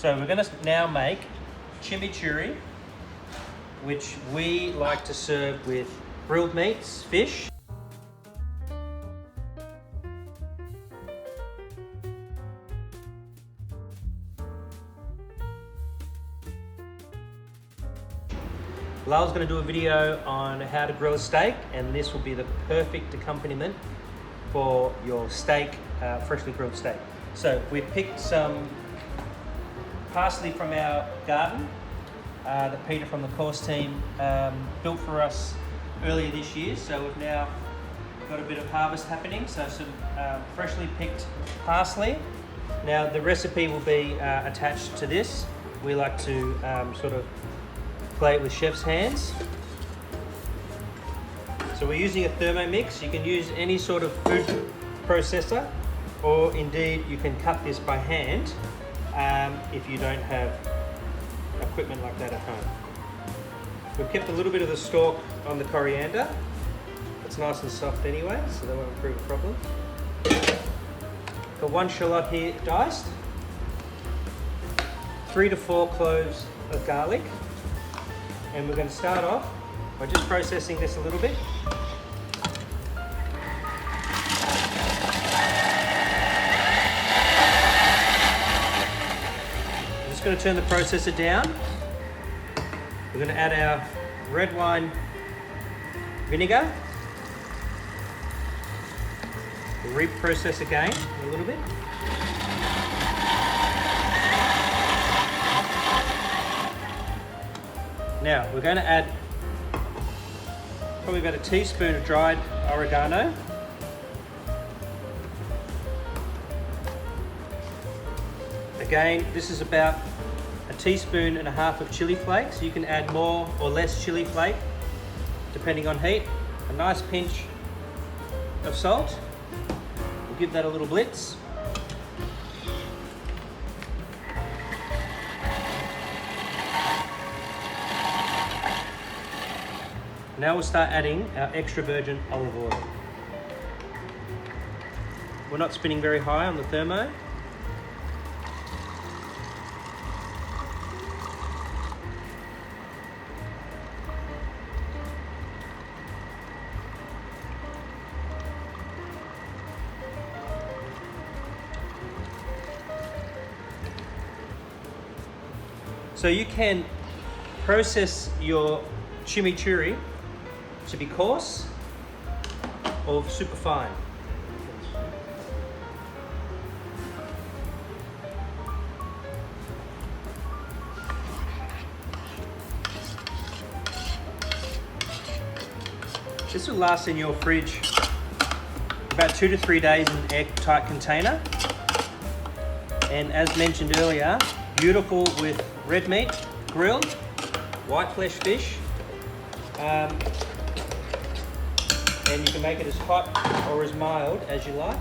So we're going to now make chimichurri, which we like to serve with grilled meats, fish. Lyle's going to do a video on how to grill a steak, and this will be the perfect accompaniment for your steak, freshly grilled steak. So we've picked some parsley from our garden that Peter from the course team built for us earlier this year. So we've now got a bit of harvest happening. So some freshly picked parsley. Now the recipe will be attached to this. We like to sort of play it with chef's hands. So we're using a Thermomix. You can use any sort of food processor, or indeed you can cut this by hand if you don't have equipment like that at home. We've kept a little bit of the stalk on the coriander. It's nice and soft anyway, so that won't improve the problem. Got 1 shallot here diced, 3 to 4 cloves of garlic. And we're going to start off by just processing this a little bit. I'm just going to turn the processor down. We're going to add our red wine vinegar. We'll reprocess again a little bit. Now we're going to add probably about a teaspoon of dried oregano. Again, this is about a teaspoon and a half of chili flakes. You can add more or less chili flake depending on heat. A nice pinch of salt. We'll give that a little blitz. Now we'll start adding our extra virgin olive oil. We're not spinning very high on the thermo. So you can process your chimichurri to be coarse or super fine. This will last in your fridge about 2 to 3 days in an airtight container. And as mentioned earlier, beautiful with red meat, grilled, white flesh fish. And you can make it as hot or as mild as you like.